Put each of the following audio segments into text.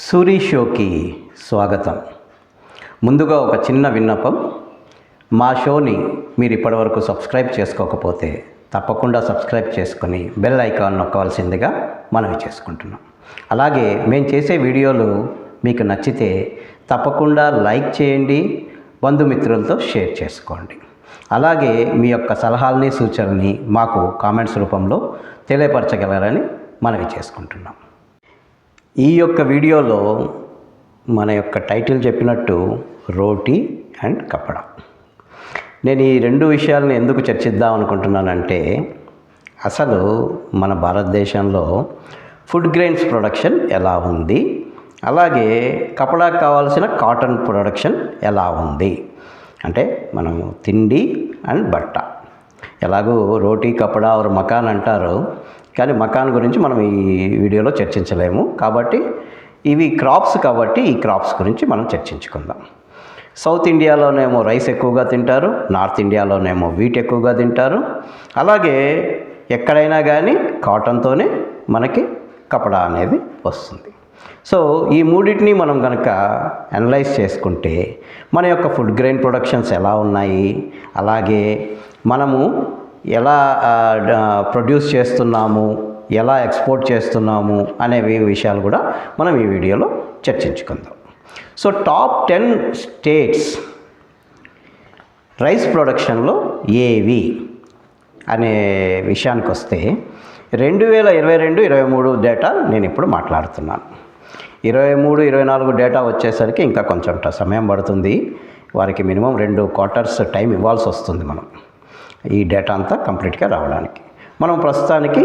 సూరి షోకి స్వాగతం. ముందుగా ఒక చిన్న విన్నపం, మా షోని మీరు ఇప్పటివరకు సబ్స్క్రైబ్ చేసుకోకపోతే తప్పకుండా సబ్స్క్రైబ్ చేసుకొని బెల్ ఐకాన్ నొక్కవలసిందిగా మనవి చేసుకుంటున్నాం. అలాగే మేము చేసే వీడియోలు మీకు నచ్చితే తప్పకుండా లైక్ చేయండి, బంధుమిత్రులతో షేర్ చేసుకోండి. అలాగే మీ యొక్క సలహాలని సూచనల్ని మాకు కామెంట్స్ రూపంలో తెలియపరచగలరని మనవి చేసుకుంటున్నాం. ఈ యొక్క వీడియోలో మన యొక్క టైటిల్ చెప్పినట్టు రోటీ అండ్ కపడా. నేను ఈ రెండు విషయాలను ఎందుకు చర్చిద్దాం అనుకుంటున్నానంటే, అసలు మన భారతదేశంలో ఫుడ్ గ్రెయిన్స్ ప్రొడక్షన్ ఎలా ఉంది, అలాగే కపడాకు కావాల్సిన కాటన్ ప్రొడక్షన్ ఎలా ఉంది. అంటే మనము తిండి అండ్ బట్ట, ఎలాగో రోటీ కపడా ఆర్ మకాన్ అంటారు, కానీ మకాన్ గురించి మనం ఈ వీడియోలో చర్చించలేము. కాబట్టి ఇవి క్రాప్స్, కాబట్టి ఈ క్రాప్స్ గురించి మనం చర్చించుకుందాం. సౌత్ ఇండియాలోనేమో రైస్ ఎక్కువగా తింటారు, నార్త్ ఇండియాలోనేమో వీట్ ఎక్కువగా తింటారు. అలాగే ఎక్కడైనా కానీ కాటన్తోనే మనకి కపడా అనేది వస్తుంది. సో ఈ మూడింటిని మనం కనుక అనలైజ్ చేసుకుంటే మన యొక్క ఫుడ్ గ్రెయిన్ ప్రొడక్షన్స్ ఎలా ఉన్నాయి, అలాగే మనము ఎలా ప్రొడ్యూస్ చేస్తున్నాము, ఎలా ఎక్స్పోర్ట్ చేస్తున్నాము అనేవి విషయాలు కూడా మనం ఈ వీడియోలో చర్చించుకుందాం. సో టాప్ 10 స్టేట్స్ రైస్ ప్రొడక్షన్లో ఏవి అనే విషయానికి వస్తే 2022-23 డేటా నేను ఇప్పుడు మాట్లాడుతున్నాను. 23-24 డేటా వచ్చేసరికి ఇంకా కొంచెం సమయం పడుతుంది. వారికి మినిమం 2 క్వార్టర్స్ టైం ఇవ్వాల్సి వస్తుంది మనం ఈ డేటా అంతా కంప్లీట్గా రావడానికి. మనం ప్రస్తుతానికి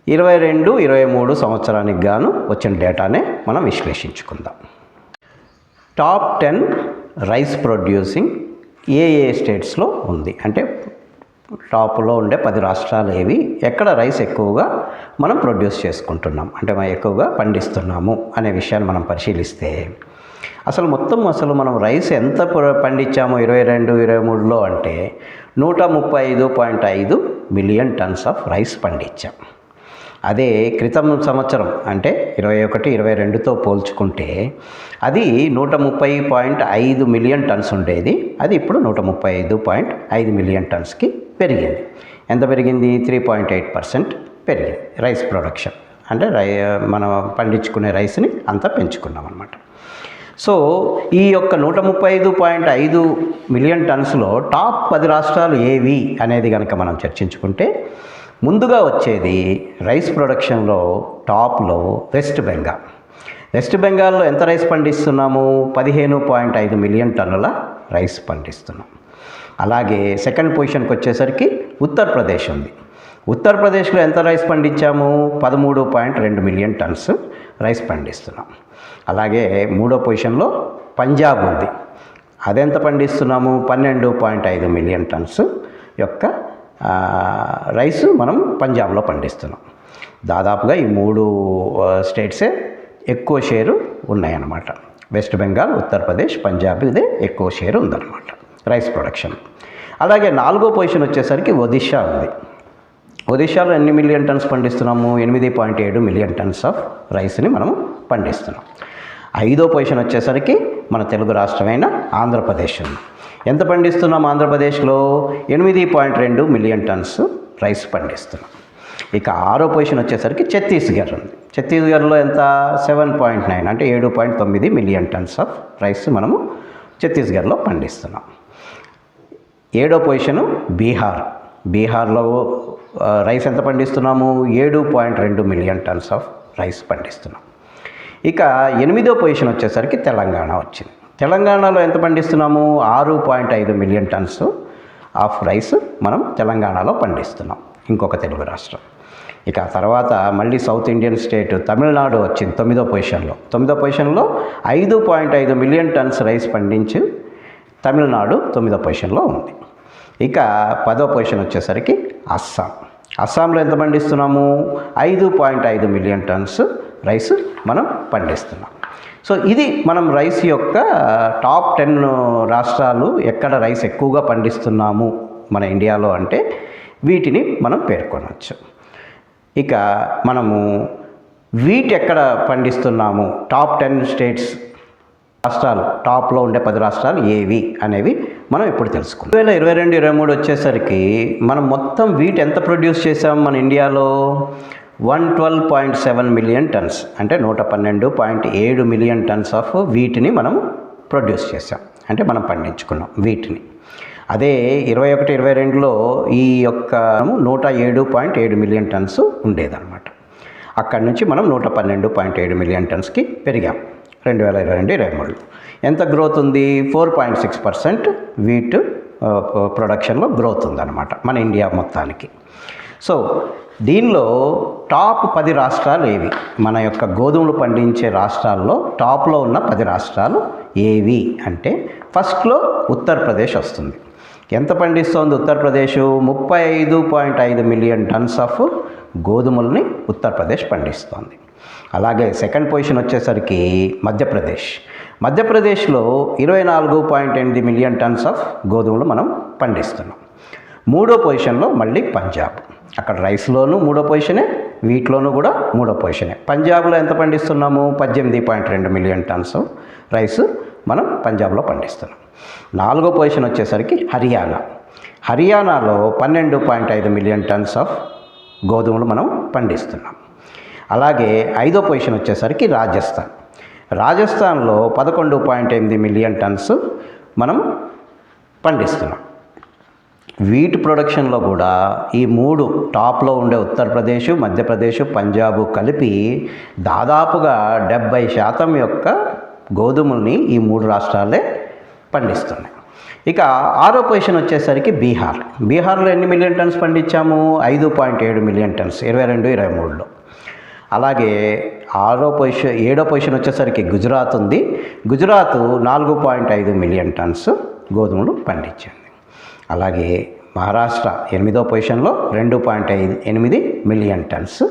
22-23 సంవత్సరానికి గాను వచ్చిన డేటానే మనం విశ్లేషించుకుందాం. టాప్ 10 రైస్ ప్రొడ్యూసింగ్ ఏ స్టేట్స్లో ఉంది, అంటే టాప్లో ఉండే 10 రాష్ట్రాలు ఏవి, ఎక్కడ రైస్ ఎక్కువగా మనం ప్రొడ్యూస్ చేసుకుంటున్నాం, అంటే మనం ఎక్కువగా పండిస్తున్నాము అనే విషయాన్ని మనం పరిశీలిస్తే, అసలు మనం రైస్ ఎంత పండించాము 22-23లో అంటే 135.5 మిలియన్ టన్స్ ఆఫ్ రైస్ పండించాం. అదే క్రితం సంవత్సరం అంటే 21-22తో పోల్చుకుంటే అది 130.5 మిలియన్ టన్స్ ఉండేది. అది ఇప్పుడు 135.5 మిలియన్ టన్స్కి పెరిగింది. ఎంత పెరిగింది? 3.8% పెరిగింది రైస్ ప్రొడక్షన్. అంటే మనం పండించుకునే రైస్ని అంతా పెంచుకున్నాం అన్నమాట. సో ఈ యొక్క 135.5 మిలియన్ టన్స్లో టాప్ 10 రాష్ట్రాలు ఏవి అనేది కనుక మనం చర్చించుకుంటే, ముందుగా వచ్చేది రైస్ ప్రొడక్షన్లో టాప్లో వెస్ట్ బెంగాల్. వెస్ట్ బెంగాల్లో ఎంత రైస్ పండిస్తున్నాము? 15.5 మిలియన్ టన్నుల రైస్ పండిస్తున్నాం. అలాగే సెకండ్ పొజిషన్కి వచ్చేసరికి ఉత్తరప్రదేశ్ ఉంది. ఉత్తరప్రదేశ్లో ఎంత రైస్ పండించాము? 13.2 మిలియన్ టన్స్ రైస్ పండిస్తున్నాం. అలాగే మూడో పొజిషన్లో పంజాబ్ ఉంది. అదెంత పండిస్తున్నాము? 12.5 మిలియన్ టన్స్ యొక్క రైస్ మనం పంజాబ్లో పండిస్తున్నాం. దాదాపుగా ఈ 3 స్టేట్సే ఎక్కువ షేరు ఉన్నాయన్నమాట. వెస్ట్ బెంగాల్, ఉత్తరప్రదేశ్, పంజాబ్ ఇదే ఎక్కువ షేరు ఉందన్నమాట రైస్ ప్రొడక్షన్. అలాగే నాలుగో పొజిషన్ వచ్చేసరికి ఒడిషా ఉంది. ఒడిషాలో ఎన్ని మిలియన్ టన్స్ పండిస్తున్నాము? 8.7 మిలియన్ టన్స్ ఆఫ్ రైస్ని మనము పండిస్తున్నాం. ఐదో పొజిషన్ వచ్చేసరికి మన తెలుగు రాష్ట్రమైన ఆంధ్రప్రదేశ్ ఉంది. ఎంత పండిస్తున్నాం ఆంధ్రప్రదేశ్లో? 8.2 మిలియన్ టన్స్ రైస్ పండిస్తున్నాం. ఇక ఆరో పొజిషన్ వచ్చేసరికి ఛత్తీస్గఢ్ ఉంది. ఛత్తీస్గఢ్లో ఎంత? 7.9 అంటే 7.9 మిలియన్ టన్స్ ఆఫ్ రైస్ మనము ఛత్తీస్గఢ్లో పండిస్తున్నాం. ఏడో పొజిషను బీహార్. బీహార్లో రైస్ ఎంత పండిస్తున్నాము? 7.2 మిలియన్ టన్స్ ఆఫ్ రైస్ పండిస్తున్నాం. ఇక 8దో పొజిషన్ వచ్చేసరికి తెలంగాణ వచ్చింది. తెలంగాణలో ఎంత పండిస్తున్నాము? 6.5 మిలియన్ టన్స్ ఆఫ్ రైస్ మనం తెలంగాణలో పండిస్తున్నాం, ఇంకొక తెలుగు రాష్ట్రం. ఇక తర్వాత మళ్ళీ సౌత్ ఇండియన్ స్టేట్ తమిళనాడు వచ్చింది 9దో పొజిషన్లో. 9దో పొజిషన్లో 5.5 మిలియన్ టన్స్ రైస్ పండించి తమిళనాడు 9దో పొజిషన్లో ఉంది. ఇక 10దో పొజిషన్ వచ్చేసరికి అస్సాం. అస్సాంలో ఎంత పండిస్తున్నాము? 5.5 మిలియన్ టన్స్ రైస్ మనం పండిస్తున్నాం. సో ఇది మనం రైస్ యొక్క టాప్ 10 రాష్ట్రాలు ఎక్కడ రైస్ ఎక్కువగా పండిస్తున్నాము మన ఇండియాలో అంటే వీటిని మనం పేర్కొనవచ్చు. ఇక మనము వీట్ ఎక్కడ పండిస్తున్నాము, టాప్ 10 స్టేట్స్ రాష్ట్రాలు, టాప్లో ఉండే 10 రాష్ట్రాలు ఏవి అనేవి మనం ఇప్పుడు తెలుసుకుందాం. 2022-23 వచ్చేసరికి మనం మొత్తం వీట్ ఎంత ప్రొడ్యూస్ చేసాం మన ఇండియాలో? 112.7 మిలియన్ టన్స్, అంటే 112.7 మిలియన్ టన్స్ ఆఫ్ వీటిని మనం ప్రొడ్యూస్ చేసాం, అంటే మనం పండించుకున్నాం వీటిని. అదే 21-22లో ఈ యొక్క 107.7 మిలియన్ టన్స్ ఉండేదన్నమాట. అక్కడి నుంచి మనం 112.7 మిలియన్ టన్స్కి పెరిగాం 2022-23లో. ఎంత గ్రోత్ ఉంది? 4.6% వీట్ ప్రొడక్షన్లో గ్రోత్ ఉందన్నమాట మన ఇండియా మొత్తానికి. సో దీనిలో టాప్ 10 రాష్ట్రాలు ఏవి? మన యొక్క గోధుమలు పండించే రాష్ట్రాల్లో టాప్లో ఉన్న 10 రాష్ట్రాలు ఏవి అంటే, ఫస్ట్లో ఉత్తరప్రదేశ్ వస్తుంది. ఎంత పండిస్తోంది ఉత్తరప్రదేశ్? 35.5 మిలియన్ టన్స్ ఆఫ్ గోధుమల్ని ఉత్తరప్రదేశ్ పండిస్తోంది. అలాగే సెకండ్ పొజిషన్ వచ్చేసరికి మధ్యప్రదేశ్లో 24.8 మిలియన్ టన్స్ ఆఫ్ గోధుమలు మనం పండిస్తున్నాం. మూడో పొజిషన్లో మళ్ళీ పంజాబ్. అక్కడ రైస్లోనూ మూడో పొజిషనే, వీటిలోనూ కూడా మూడో పొజిషనే. పంజాబ్లో ఎంత పండిస్తున్నాము? 18.2 మిలియన్ టన్స్ రైస్ మనం పంజాబ్లో పండిస్తున్నాం. నాలుగో పొజిషన్ వచ్చేసరికి హర్యానాలో 12.5 మిలియన్ టన్స్ ఆఫ్ గోధుమలు మనం పండిస్తున్నాం. అలాగే ఐదో పొజిషన్ వచ్చేసరికి రాజస్థాన్లో 11.8 మిలియన్ టన్స్ మనం పండిస్తున్నాం. వీట్ ప్రొడక్షన్లో కూడా ఈ మూడు టాప్లో ఉండే ఉత్తరప్రదేశ్, మధ్యప్రదేశ్, పంజాబ్ కలిపి దాదాపుగా 70% యొక్క గోధుమల్ని ఈ మూడు రాష్ట్రాలే పండిస్తున్నాయి. ఇక ఆరో పొజిషన్ వచ్చేసరికి బీహార్లో ఎన్ని మిలియన్ టన్స్ పండించాము? 5.7 మిలియన్ టన్స్ 22-23లో. అలాగే ఏడో పొజిషన్ వచ్చేసరికి గుజరాత్ ఉంది. గుజరాత్ 4.5 మిలియన్ టన్స్ గోధుమలు పండించింది. అలాగే మహారాష్ట్ర 8వ పొజిషన్లో 2.8 మిలియన్ టన్స్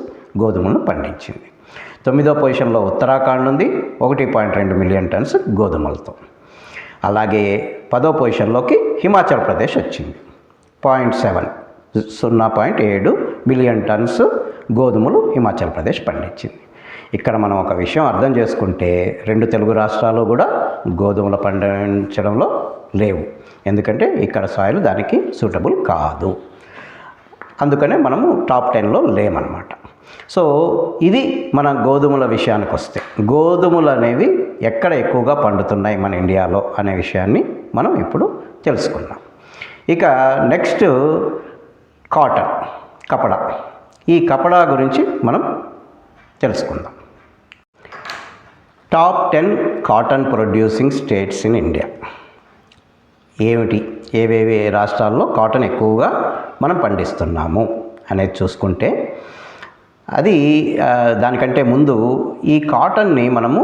గోధుమలను పండించింది. 9వ పొజిషన్లో ఉత్తరాఖండ్ ఉంది 1.2 మిలియన్ టన్స్ గోధుమలతో. అలాగే 10వ పొజిషన్లోకి హిమాచల్ ప్రదేశ్ వచ్చింది. 0.7 మిలియన్ టన్స్ గోధుమలు హిమాచల్ ప్రదేశ్ పండించింది. ఇక్కడ మనం ఒక విషయం అర్థం చేసుకుంటే, 2 తెలుగు రాష్ట్రాలు కూడా గోధుమలు పండించడంలో లేవు. ఎందుకంటే ఇక్కడ సాయిల్ దానికి సూటబుల్ కాదు. అందుకనే మనము టాప్ 10లో లేమన్నమాట. సో ఇది మన గోధుమల విషయానికి వస్తే, గోధుమలు అనేవి ఎక్కడ ఎక్కువగా పండుతున్నాయి మన ఇండియాలో అనే విషయాన్ని మనం ఇప్పుడు తెలుసుకుందాం. ఇక నెక్స్ట్ కపడా. ఈ కపడా గురించి మనం తెలుసుకుందాం. Top 10 cotton producing states in India ఏమిటి? ఏవేవి రాష్ట్రాల్లో కాటన్ ఎక్కువగా మనం పండిస్తున్నాము అనేది చూసుకుంటే, అది దానికంటే ముందు ఈ కాటన్ని మనము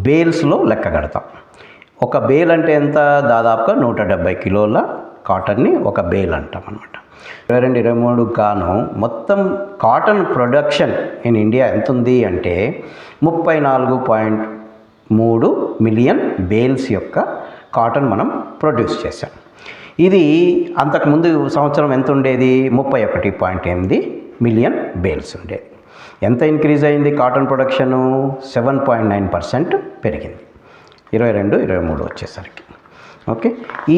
బేల్స్లో లెక్క కడతాం. ఒక బేల్ అంటే ఎంత? దాదాపుగా 170 కిలోల కాటన్ని ఒక బేల్ అంటాం అన్నమాట. 2022-23 గాను మొత్తం కాటన్ ప్రొడక్షన్ ఇన్ ఇండియా ఎంత ఉంది అంటే 34.3 మిలియన్ బేల్స్ యొక్క కాటన్ మనం ప్రొడ్యూస్ చేశాం. ఇది అంతకుముందు సంవత్సరం ఎంత ఉండేది? 31.8 మిలియన్ బేల్స్ ఉండేది. ఎంత ఇంక్రీజ్ అయింది కాటన్ ప్రొడక్షను? 7.9% పెరిగింది 22-23 వచ్చేసరికి. ఓకే,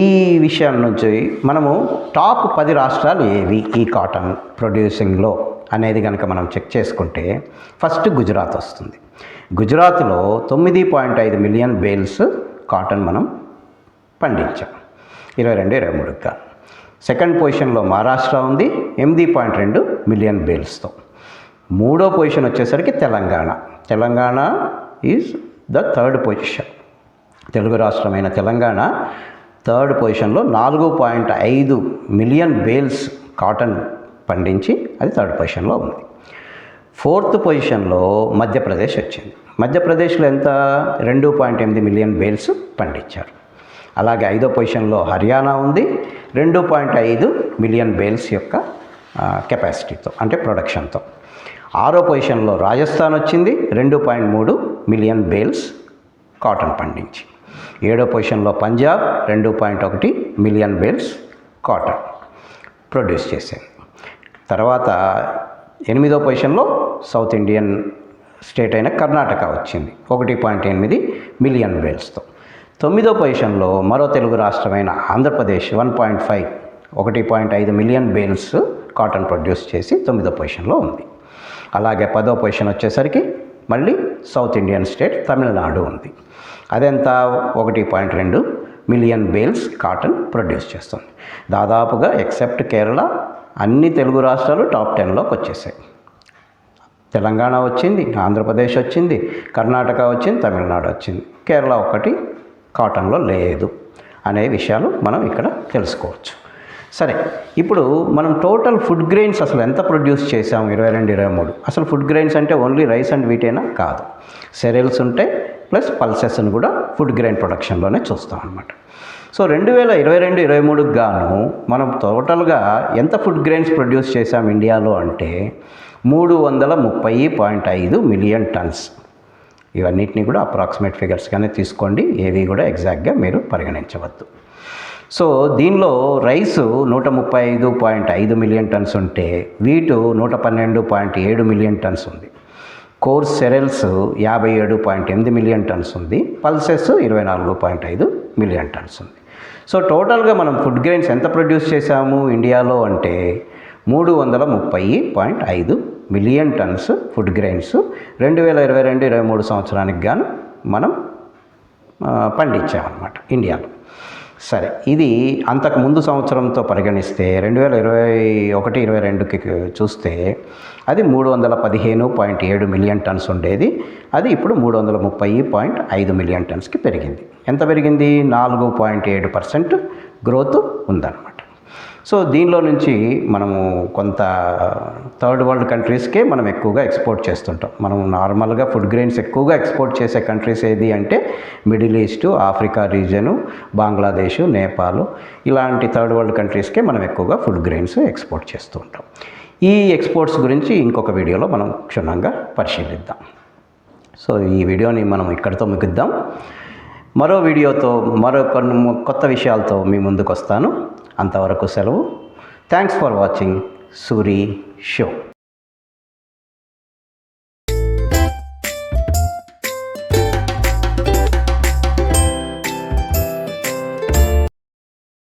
ఈ విషయం నుంచి మనము టాప్ 10 రాష్ట్రాలు ఏవి ఈ కాటన్ ప్రొడ్యూసింగ్లో అనేది కనుక మనం చెక్ చేసుకుంటే, ఫస్ట్ గుజరాత్ వస్తుంది. గుజరాత్లో 9.5 మిలియన్ బేల్స్ కాటన్ మనం పండించాం 22-23గా. సెకండ్ పొజిషన్లో మహారాష్ట్ర ఉంది 8.2 మిలియన్ బేల్స్తో. మూడో పొజిషన్ వచ్చేసరికి Telangana is the third position. Telugu రాష్ట్రమైన తెలంగాణ థర్డ్ పొజిషన్లో 4.5 మిలియన్ బేల్స్ కాటన్ పండించి అది థర్డ్ పొజిషన్లో ఉంది. ఫోర్త్ పొజిషన్లో మధ్యప్రదేశ్ వచ్చింది. మధ్యప్రదేశ్లో ఎంత? 2.8 మిలియన్ బేల్స్ పండించారు. అలాగే ఐదో పొజిషన్లో హర్యానా ఉంది 2.5 మిలియన్ బేల్స్ యొక్క కెపాసిటీతో, అంటే ప్రొడక్షన్తో. ఆరో పొజిషన్లో రాజస్థాన్ వచ్చింది 2.3 మిలియన్ బేల్స్ కాటన్ పండించి. ఏడో పొజిషన్లో Punjab 2.1 million bales cotton produce చేసింది. తర్వాత 8వ పొజిషన్లో సౌత్ ఇండియన్ స్టేట్ అయిన కర్ణాటక వచ్చింది 1.8 మిలియన్ బేల్స్తో. 9వ పొజిషన్లో మరో తెలుగు రాష్ట్రమైన Andhra Pradesh 1.5 million bales cotton produce చేసి 9వ పొజిషన్లో ఉంది. అలాగే 10వ పొజిషన్ వచ్చేసరికి మళ్ళీ సౌత్ ఇండియన్ స్టేట్ తమిళనాడు ఉంది. అదెంత 1.2 మిలియన్ బేల్స్ కాటన్ ప్రొడ్యూస్ చేస్తుంది. దాదాపుగా ఎక్సెప్ట్ కేరళ అన్ని తెలుగు రాష్ట్రాలు టాప్ 10లోకి వచ్చేసాయి. తెలంగాణ వచ్చింది, ఆంధ్రప్రదేశ్ వచ్చింది, కర్ణాటక వచ్చింది, తమిళనాడు వచ్చింది. కేరళ ఒక్కటి కాటన్లో లేదు అనే విషయాలు మనం ఇక్కడ తెలుసుకోవచ్చు. సరే, ఇప్పుడు మనం టోటల్ ఫుడ్ గ్రెయిన్స్ అసలు ఎంత ప్రొడ్యూస్ చేసాము 22-23. అసలు ఫుడ్ గ్రెయిన్స్ అంటే ఓన్లీ రైస్ అండ్ వీటేనా? కాదు, సెరియల్స్ ఉంటాయి ప్లస్ పల్సెస్ని కూడా ఫుడ్ గ్రెయిన్ ప్రొడక్షన్లోనే చూస్తాం అన్నమాట. సో 2022-23 గాను మనం టోటల్గా ఎంత ఫుడ్ గ్రెయిన్స్ ప్రొడ్యూస్ చేసాం ఇండియాలో అంటే 330.5 మిలియన్ టన్స్. ఇవన్నిటిని కూడా అప్రాక్సిమేట్ ఫిగర్స్గానే తీసుకోండి, ఏవి కూడా ఎగ్జాక్ట్గా మీరు పరిగణించవద్దు. సో దీనిలో రైసు 135.5 మిలియన్ టన్స్ ఉంటే వీటు 112.7 మిలియన్ టన్స్ ఉంది. కోర్స్ సెరెల్స్ 57.8 మిలియన్ టన్స్ ఉంది. పల్సెస్ 24.5 మిలియన్ టన్స్ ఉంది. సో టోటల్గా మనం ఫుడ్ గ్రెయిన్స్ ఎంత ప్రొడ్యూస్ చేశాము ఇండియాలో అంటే 330.5 మిలియన్ టన్స్ ఫుడ్ గ్రెయిన్స్ 2022-23 సంవత్సరానికి గాను మనం పండించామన్నమాట ఇండియాలో. సరే, ఇది అంతకు ముందు సంవత్సరంతో పరిగణిస్తే 2021-22కి చూస్తే అది 315.7 మిలియన్ టన్స్ ఉండేది. అది ఇప్పుడు 330.5 మిలియన్ టన్స్కి పెరిగింది. ఎంత పెరిగింది? 4.7% గ్రోత్ ఉందన్నమాట. సో దీనిలో నుంచి మనము కొంత థర్డ్ వరల్డ్ కంట్రీస్కే మనం ఎక్కువగా ఎక్స్పోర్ట్ చేస్తుంటాం. మనం నార్మల్గా ఫుడ్ గ్రెయిన్స్ ఎక్కువగా ఎక్స్పోర్ట్ చేసే కంట్రీస్ ఏది అంటే middle east, Africa reason, Bangladesh, Nepal ఇలాంటి థర్డ్ వరల్డ్ కంట్రీస్కే మనం ఎక్కువగా ఫుడ్ గ్రెయిన్స్ ఎక్స్పోర్ట్ చేస్తూ ఉంటాం. ఈ ఎక్స్పోర్ట్స్ గురించి ఇంకొక వీడియోలో మనం క్షుణ్ణంగా పరిశీలిద్దాం. సో ఈ వీడియోని మనం ఇక్కడితో ముగిద్దాం. మరో వీడియోతో మరో కొన్ని కొత్త విషయాలతో మీ ముందుకు వస్తాను. అంతవరకు సెలవు. Thanks for watching Suri show.